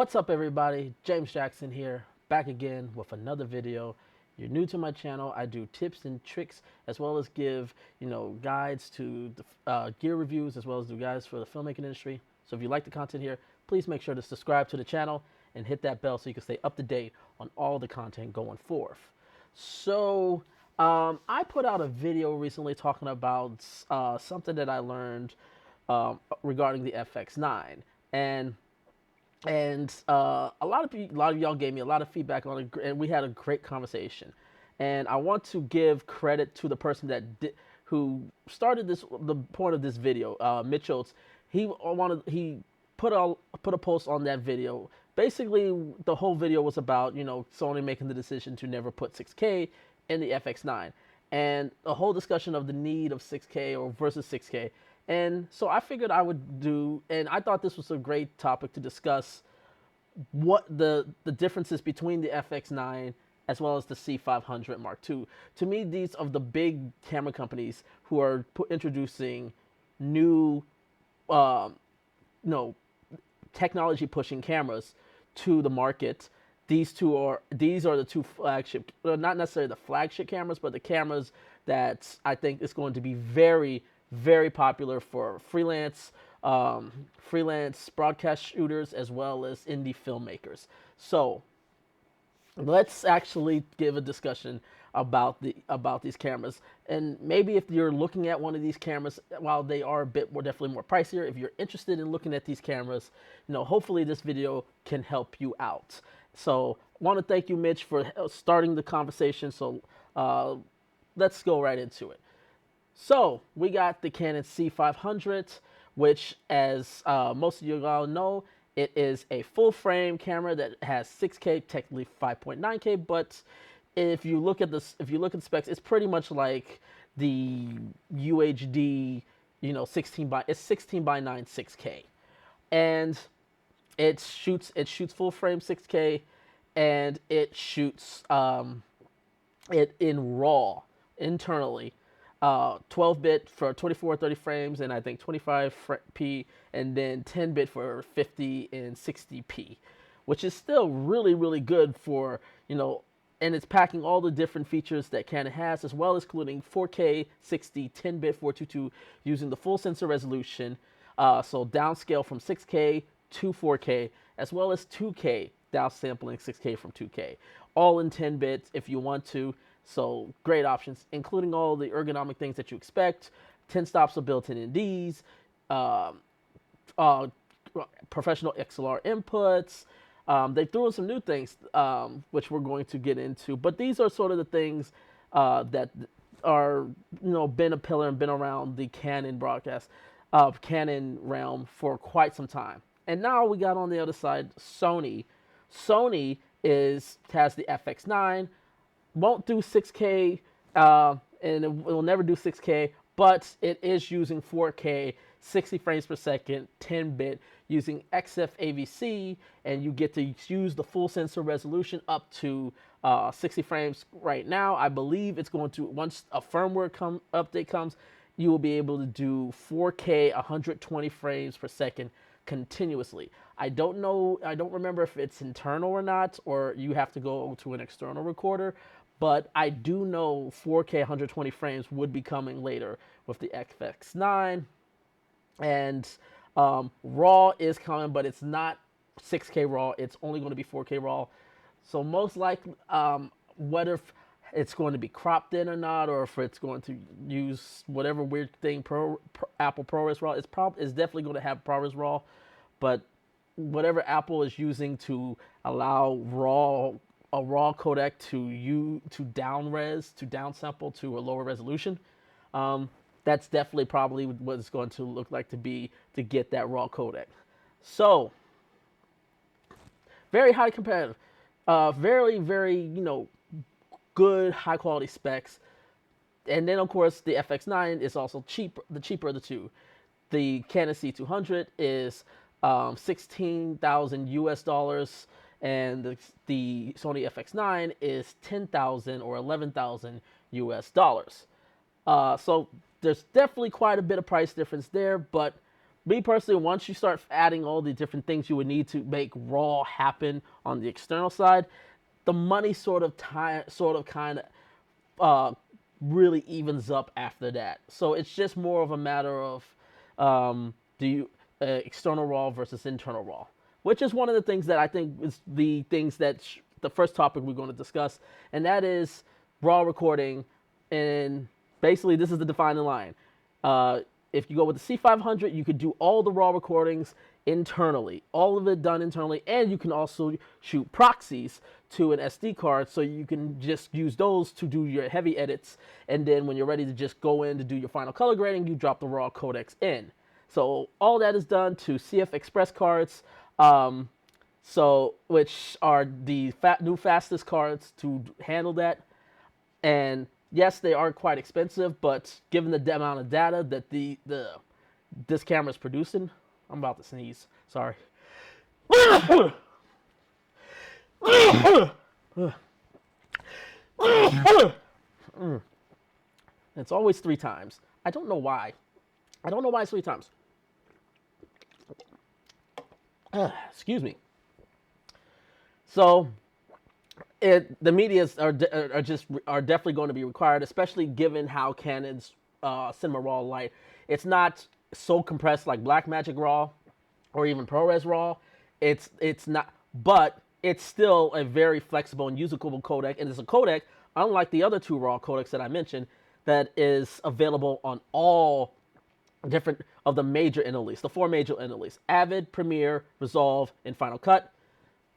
What's up, everybody? James Jackson here, back again with another video. You're new to my channel. I do tips and tricks as well as give, guides to the gear reviews as well as do guides for the filmmaking industry. So if you like the content here, please make sure to subscribe to the channel and hit that bell so you can stay up to date on all the content going forth. So I put out a video recently talking about something that I learned regarding the FX9, and a lot of y'all gave me a lot of feedback on it, and we had a great conversation. And I want to give credit to the person who started the point of this video, Mitch Oates. He put a post on that video. Basically, the whole video was about Sony making the decision to never put 6K in the FX9, and a whole discussion of the need of 6K or versus 6K. And so I figured I would do, and I thought this was a great topic to discuss what the differences between the FX9 as well as the C500 Mark II. To me, these are the big camera companies who are introducing new, technology pushing cameras to the market. These are the two flagship, not necessarily the flagship cameras, but the cameras that I think is going to be very, very popular for freelance broadcast shooters as well as indie filmmakers. So let's actually give a discussion about these cameras. And maybe if you're looking at one of these cameras, while they are a bit more, definitely more pricier, if you're interested in looking at these cameras, hopefully this video can help you out. So I want to thank you, Mitch, for starting the conversation. So let's go right into it. So we got the Canon C500, which, as most of you all know, it is a full frame camera that has 6K, technically 5.9K. But if you look at the specs, it's pretty much like the UHD, 16 by 9 6K, and it shoots full frame 6K, and it shoots it in RAW internally. 12-bit for 24 30 frames, and I think 25p, and then 10-bit for 50 and 60p, which is still really, really good for, and it's packing all the different features that Canon has, as well as including 4K 60 10-bit 422 using the full sensor resolution, so downscale from 6K to 4K, as well as 2K downsampling 6K from 2K, all in 10 bits if you want to. So great options, including all the ergonomic things that you expect. 10 stops are built in these. Professional XLR inputs. They threw in some new things, which we're going to get into. But these are sort of the things that are, been a pillar and been around the Canon Canon realm for quite some time. And now we got on the other side, Sony. Sony has the FX9. Won't do 6K, and it will never do 6K, but it is using 4K, 60 frames per second, 10-bit, using XF AVC, and you get to use the full sensor resolution up to 60 frames right now. I believe it's going to, once a firmware update comes, you will be able to do 4K, 120 frames per second continuously. I don't remember if it's internal or not, or you have to go to an external recorder, but I do know 4K 120 frames would be coming later with the FX9, and RAW is coming, but it's not 6K RAW. It's only going to be 4K RAW. So most likely, whether it's going to be cropped in or not, or if it's going to use whatever weird thing Apple ProRes RAW, it's definitely going to have ProRes RAW, but whatever Apple is using to allow a raw codec to downsample to a lower resolution, that's definitely probably what it's going to look like to get that raw codec. So very highly competitive, very, very good high quality specs. And then of course the FX9 is also the cheaper of the two. The Canon C500 is 16,000 US dollars, and the Sony FX9 is 10,000 or 11,000 US dollars. So there's definitely quite a bit of price difference there, but me personally, once you start adding all the different things you would need to make RAW happen on the external side, the money sort of kind of really evens up after that. So it's just more of a matter of do you external RAW versus internal RAW, which is one of the things that I think is the things that the first topic we're going to discuss, and that is RAW recording. And basically, this is the defining line. If you go with the C500, you could do all the RAW recordings internally, all of it done internally, and you can also shoot proxies to an SD card, so you can just use those to do your heavy edits, and then when you're ready to just go in to do your final color grading, you drop the RAW codecs in. So all that is done to CF Express cards, which are the new fastest cards to handle that. And yes, they are quite expensive, but given the amount of data that this camera is producing, I'm about to sneeze. Sorry. It's always 3 times. I don't know why. I don't know why it's 3 times. Excuse me. So, the medias are definitely going to be required, especially given how Canon's Cinema Raw Lite. It's not so compressed like Blackmagic RAW or even ProRes RAW. It's not, but it's still a very flexible and usable codec, and it's a codec unlike the other 2 RAW codecs that I mentioned that is available on all different of the major interleaves, the 4 major interleaves: Avid, Premiere, Resolve, and Final Cut.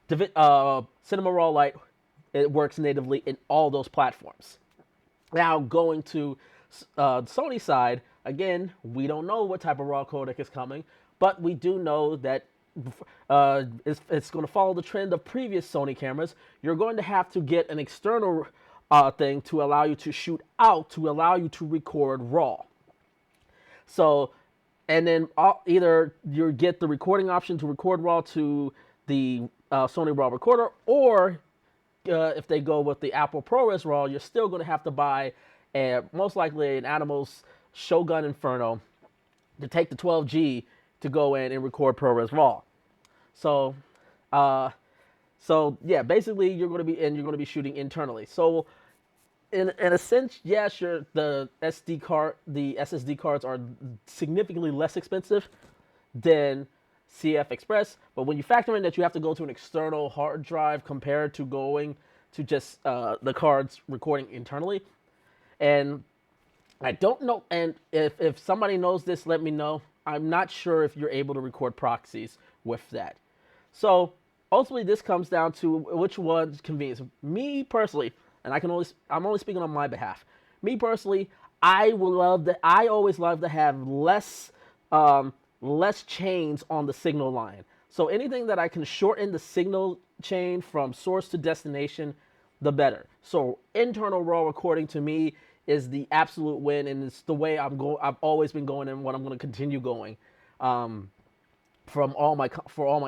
Cinema Raw Lite, it works natively in all those platforms. Now, going to Sony side, again, we don't know what type of RAW codec is coming, but we do know that it's going to follow the trend of previous Sony cameras. You're going to have to get an external thing to allow you to shoot out, to allow you to record RAW. So, and then either you get the recording option to record RAW to the Sony RAW recorder, or if they go with the Apple ProRes RAW, you're still going to have to buy most likely an Atomos Shogun Inferno to take the 12G to go in and record ProRes RAW. So, yeah, basically you're going to be shooting internally. So, in a sense, yeah, sure, the SSD cards are significantly less expensive than CF Express, but when you factor in that you have to go to an external hard drive compared to going to just the cards recording internally, and I don't know, and if somebody knows this, let me know. I'm not sure if you're able to record proxies with that. So ultimately, this comes down to which one's convenience. Me personally, and I'm only speaking on my behalf. Me personally, I always love to have less chains on the signal line. So anything that I can shorten the signal chain from source to destination, the better. So internal RAW recording to me is the absolute win, and it's the way I've always been going, and what I'm going to continue going for all my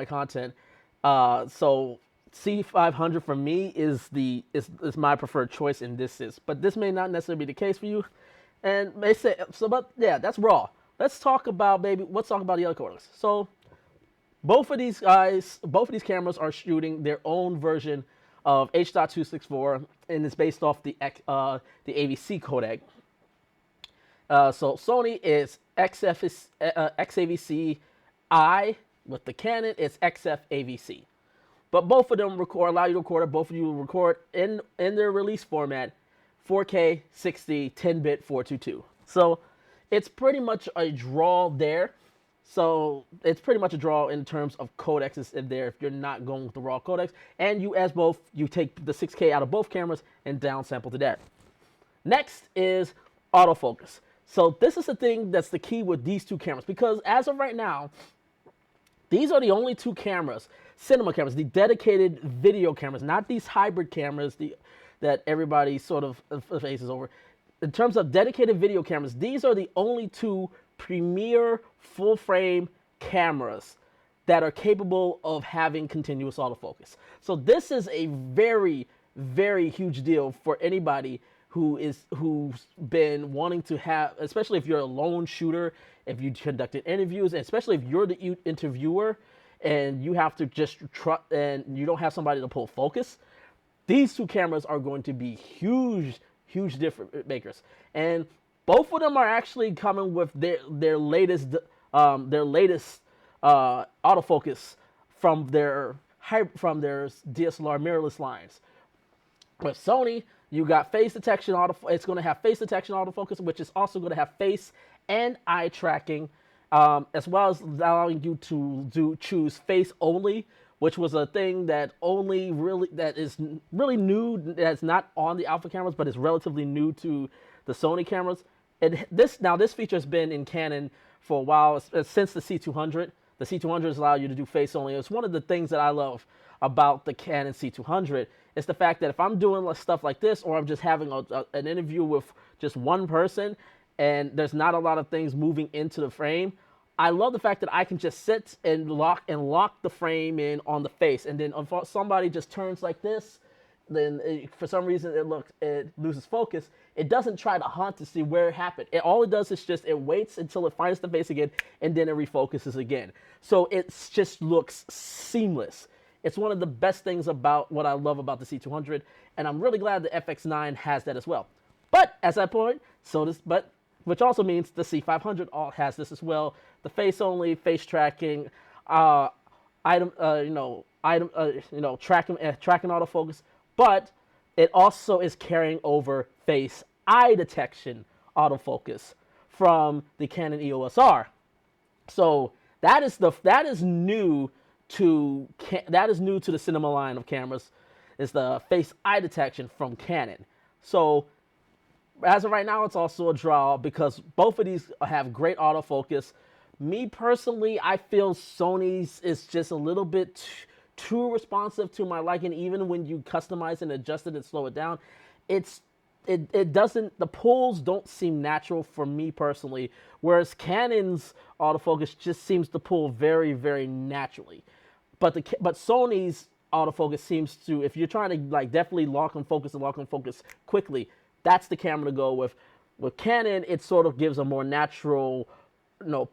content. So C500 for me is my preferred choice in this but this may not necessarily be the case for you, and may say so. But yeah, that's RAW. Let's talk about the other codecs. So both of these cameras are shooting their own version of H.264, and it's based off the AVC codec. So Sony is XAVC-I, with the Canon it's XF-AVC. But both of them allow you to record, both of you record in their release format, 4K, 60, 10-bit, 422. So it's pretty much a draw there. So it's pretty much a draw in terms of codecs in there if you're not going with the raw codecs. And you take the 6K out of both cameras and downsample to that. Next is autofocus. So this is the thing that's the key with these 2 cameras, because as of right now, these are the only 2 cameras, cinema cameras, the dedicated video cameras, not these hybrid cameras that everybody sort of faces over. In terms of dedicated video cameras, these are the only 2 premier full-frame cameras that are capable of having continuous autofocus. So this is a very, very huge deal for anybody who's been wanting to have, especially if you're a lone shooter, if you conducted interviews, and especially if you're the interviewer and you have to just try and you don't have somebody to pull focus, these two cameras are going to be huge difference makers. And both of them are actually coming with their latest autofocus from their DSLR mirrorless lines. With Sony, you got face detection it's going to have face detection autofocus, which is also going to have face and eye tracking, as well as allowing you to choose face only, which was a thing that is really new, that's not on the Alpha cameras, but is relatively new to the Sony cameras. This feature has been in Canon for a while, since the C200. The C200s allow you to do face only. It's one of the things that I love about the Canon C200. It's the fact that if I'm doing stuff like this, or I'm just having an interview with just one person, and there's not a lot of things moving into the frame, I love the fact that I can just sit and lock the frame in on the face, and then if somebody just turns like this, then for some reason it loses focus. It doesn't try to hunt to see where it happened. All it does is it waits until it finds the face again, and then it refocuses again. So it just looks seamless. It's one of the best things about what I love about the C200, and I'm really glad the FX9 has that as well. But as I point, which also means the C500 has this as well. The face only, face tracking, tracking autofocus, but it also is carrying over face eye detection autofocus from the Canon EOS R. So that is new to the cinema line of cameras, is the face eye detection from Canon. So as of right now, it's also a draw because both of these have great autofocus. Me personally, I feel Sony's is just a little bit too responsive to my liking. Even when you customize and adjust it and slow it down, it doesn't, the pulls don't seem natural for me personally, whereas Canon's autofocus just seems to pull very, very naturally. But Sony's autofocus seems to, if you're trying to definitely lock on focus quickly, that's the camera to go with. With Canon, it sort of gives a more natural,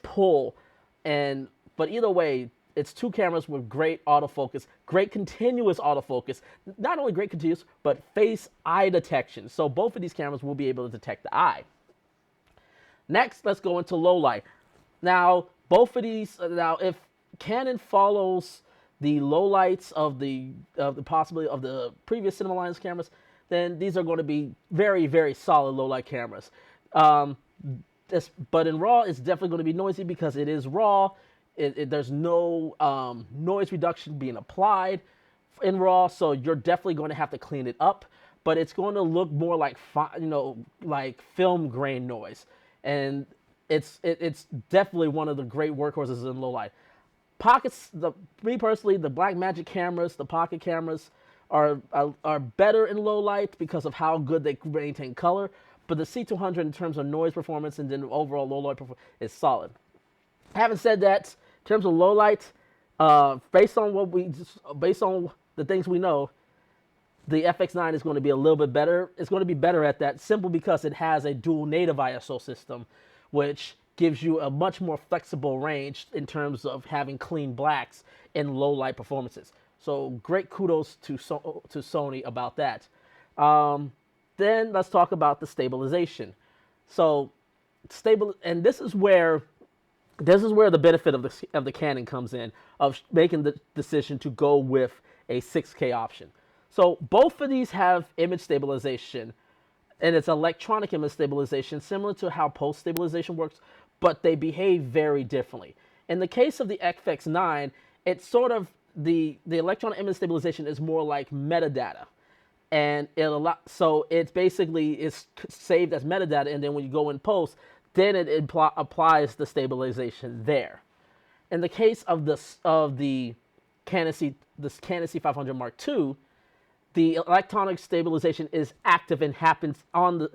pull. But either way, it's two cameras with great autofocus, great continuous autofocus. Not only great continuous, but face eye detection. So both of these cameras will be able to detect the eye. Next, let's go into low light. Now, both of these, if Canon follows the low lights of the previous cinema lines cameras, then these are going to be very, very solid low light cameras. But in RAW, it's definitely going to be noisy because it is RAW. There's no noise reduction being applied in RAW, so you're definitely going to have to clean it up. But it's going to look more like film grain noise, and it's definitely one of the great workhorses in low light. Me personally, the Blackmagic cameras, the pocket cameras, are better in low light because of how good they maintain color. But the C200, in terms of noise performance and then overall low light performance, is solid. Having said that, in terms of low light, based on the things we know, the FX9 is going to be a little bit better. It's going to be better at that, simply because it has a dual native ISO system, which gives you a much more flexible range in terms of having clean blacks in low light performances. So great kudos to Sony about that. Then let's talk about the stabilization. So and this is where the benefit of the Canon comes in, of making the decision to go with a 6K option. So both of these have image stabilization, and it's electronic image stabilization, similar to how post stabilization works, but they behave very differently. In the case of the FX9, it's sort of the electronic image stabilization is more like metadata, and it's basically is saved as metadata, and then when you go in post, then it applies the stabilization there. In the case of the Canon C500 Mark II, the electronic stabilization is active and happens on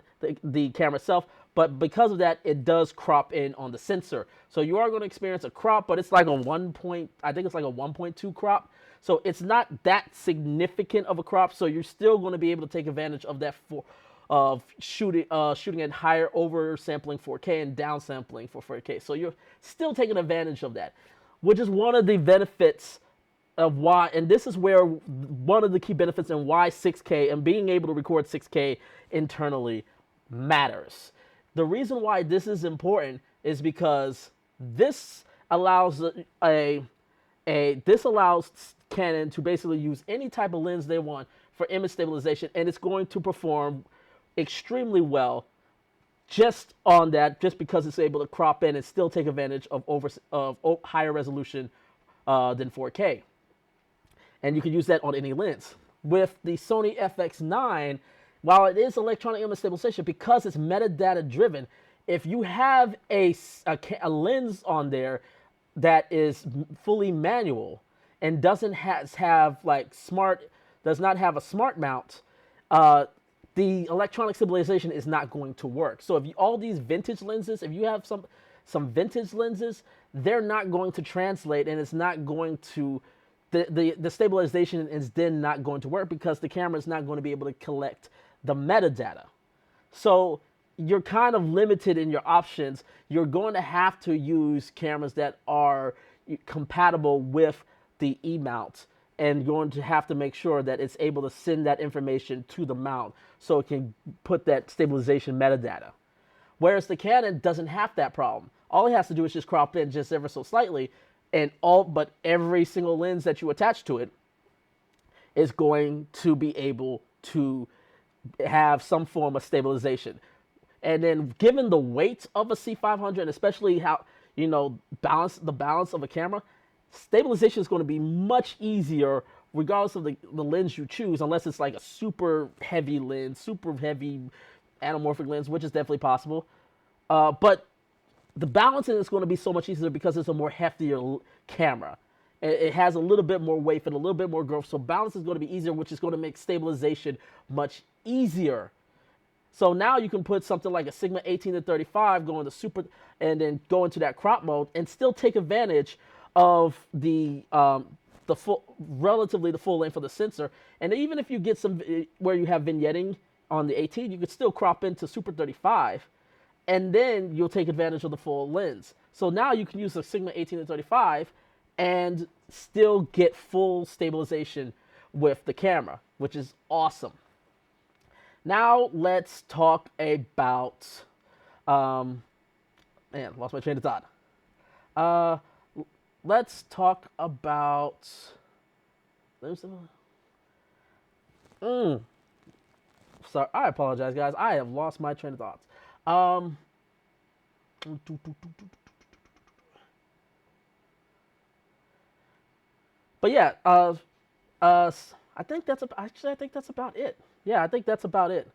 the camera itself, but because of that, it does crop in on the sensor. So you are going to experience a crop, but it's like a 1.2 crop. So it's not that significant of a crop. So you're still going to be able to take advantage of that of shooting at higher oversampling 4K and downsampling for 4K. So you're still taking advantage of that, which is one of the benefits of why, and this is where one of the key benefits and why 6K and being able to record 6K internally matters. The reason why this is important is because this allows this allows Canon to basically use any type of lens they want for image stabilization, and it's going to perform extremely well just on that, just because it's able to crop in and still take advantage of higher resolution than 4K. And you can use that on any lens. With the Sony FX9, while it is electronic image stabilization, because it's metadata driven, if you have a lens on there that is fully manual and doesn't have like does not have a smart mount, the electronic stabilization is not going to work. So if all these vintage lenses, if you have some vintage lenses, they're not going to translate, and it's not going to the stabilization is then not going to work because the camera is not going to be able to collect the metadata. So you're kind of limited in your options. You're going to have to use cameras that are compatible with the E-mount, and going to have to make sure that it's able to send that information to the mount so it can put that stabilization metadata. Whereas the Canon doesn't have that problem. All it has to do is just crop in just ever so slightly, and but every single lens that you attach to it is going to be able to have some form of stabilization. And then given the weight of a C500, and especially how, the balance of a camera, stabilization is going to be much easier regardless of the lens you choose, unless it's like a super heavy lens, super heavy anamorphic lens, which is definitely possible. But the balancing is going to be so much easier because it's a more heftier camera. It has a little bit more weight and a little bit more growth, so balance is going to be easier, which is going to make stabilization much easier. So now you can put something like a Sigma 18-35 going to super, and then go into that crop mode and still take advantage of the full length of the sensor. And even if you get some where you have vignetting on the 18, you could still crop into super 35, and then you'll take advantage of the full lens. So now you can use a Sigma 18-35 and still get full stabilization with the camera, which is awesome. Now let's talk about, lost my train of thought. Let's talk about, sorry, I apologize, guys. I have lost my train of thoughts. But yeah, I think that's about it. Yeah, I think that's about it.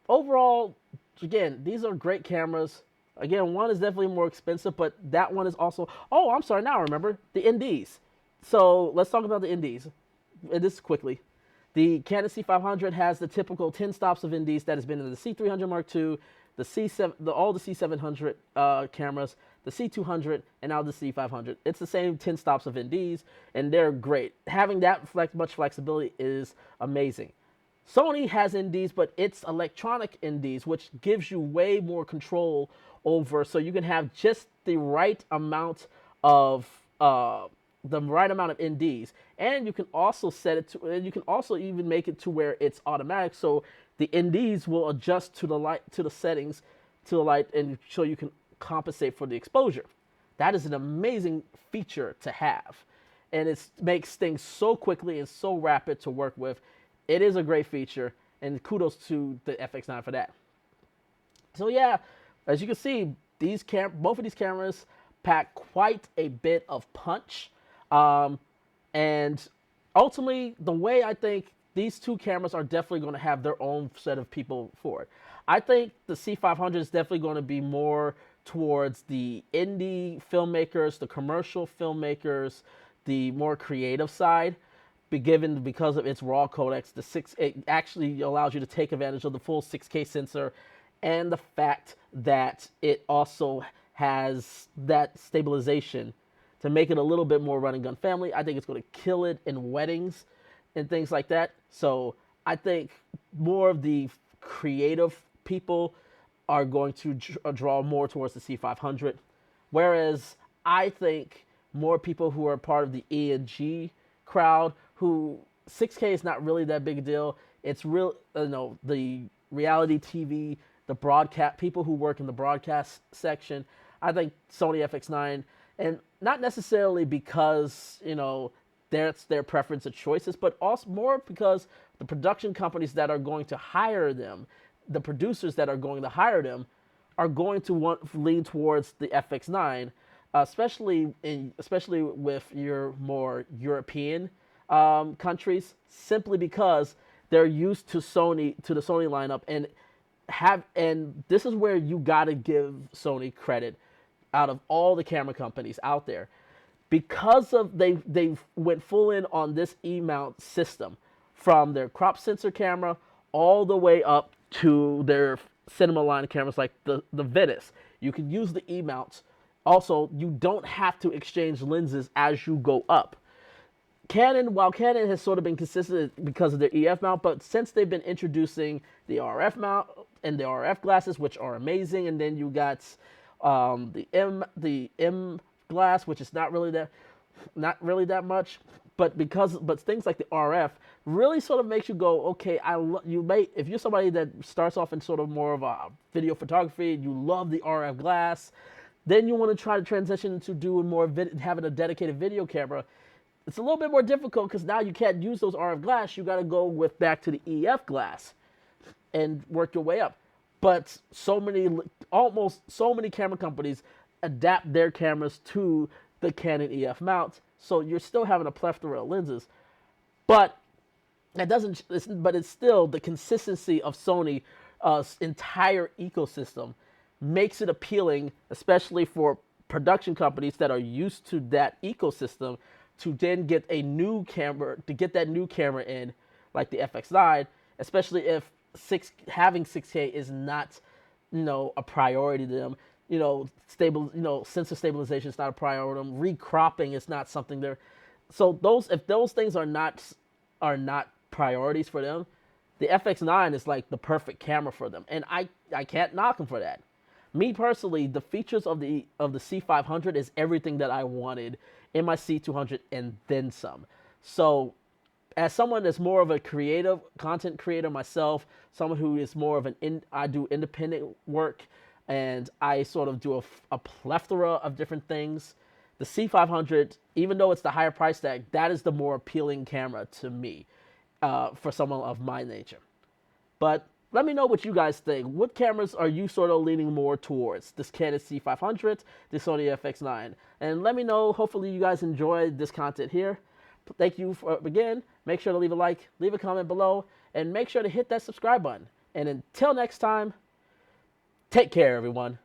Overall, again, these are great cameras. Again, one is definitely more expensive, but that one is also. Oh, I'm sorry. Now I remember the NDs. So let's talk about the NDs. This quickly. The Canon C500 has the typical 10 stops of NDs that has been in the C300 Mark II, the all the C700 cameras, the C200, and now the C500. It's the same 10 stops of NDs, and they're great. Having that much flexibility is amazing. Sony has NDs, but it's electronic NDs, which gives you way more control over, so you can have just the right amount of NDs, and you can also set it to, and you can also even make it to where it's automatic, so the NDs will adjust to the light, to the settings, to the light, and so you can compensate for the exposure. That is an amazing feature to have, and it makes things so quickly and so rapid to work with. It is a great feature, and kudos to the FX9 for that. So yeah, as you can see, both of these cameras pack quite a bit of punch. And ultimately, the way I think these two cameras are definitely going to have their own set of people for it. I think the C500 is definitely going to be more towards the indie filmmakers, the commercial filmmakers, the more creative side. Because of its raw codecs, it actually allows you to take advantage of the full 6K sensor, and the fact that it also has that stabilization to make it a little bit more run and gun family. I think it's going to kill it in weddings and things like that. So I think more of the creative people are going to draw more towards the C500, whereas I think more people who are part of the E and G crowd, who 6K is not really that big a deal. It's real, no, the reality TV, the broadcast people who work in the broadcast section. I think Sony FX9, and not necessarily because that's their preference of choices, but also more because the production companies that are going to hire them, the producers that are going to hire them, are going to lean towards the FX9, especially with your more European countries, simply because they're used to the Sony lineup, and this is where you gotta give Sony credit out of all the camera companies out there, because of they went full in on this E-mount system, from their crop sensor camera all the way up to their cinema line cameras like the Venice. You can use the E-mounts. Also, you don't have to exchange lenses as you go up. While Canon has sort of been consistent because of their EF mount, but since they've been introducing the RF mount and the RF glasses, which are amazing, and then you got the M glass, which is not really that much, but things like the RF really sort of makes you go, okay, if you're somebody that starts off in sort of more of a video photography, you love the RF glass, then you want to try to transition into doing more having a dedicated video camera. It's a little bit more difficult because now you can't use those RF glass. You got to go back to the EF glass and work your way up. But so many camera companies adapt their cameras to the Canon EF mount, so you're still having a plethora of lenses. But it's still the consistency of Sony's entire ecosystem makes it appealing, especially for production companies that are used to that ecosystem, to then get that new camera in, like the FX9, especially if having 6K is not, a priority to them. Sensor stabilization is not a priority to them. Recropping is not something they're. So if those things are not priorities for them, the FX9 is like the perfect camera for them, and I can't knock them for that. Me personally, the features of the C500 is everything that I wanted in my C200 and then some. So, as someone that's more of a content creator myself, someone who is more of I do independent work, and I sort of do a plethora of different things. The C500, even though it's the higher price tag, that is the more appealing camera to me, for someone of my nature. But let me know what you guys think. What cameras are you sort of leaning more towards? This Canon C500, the Sony FX9. And let me know. Hopefully you guys enjoyed this content here. Thank you again. Make sure to leave a like, leave a comment below, and make sure to hit that subscribe button. And until next time, take care, everyone.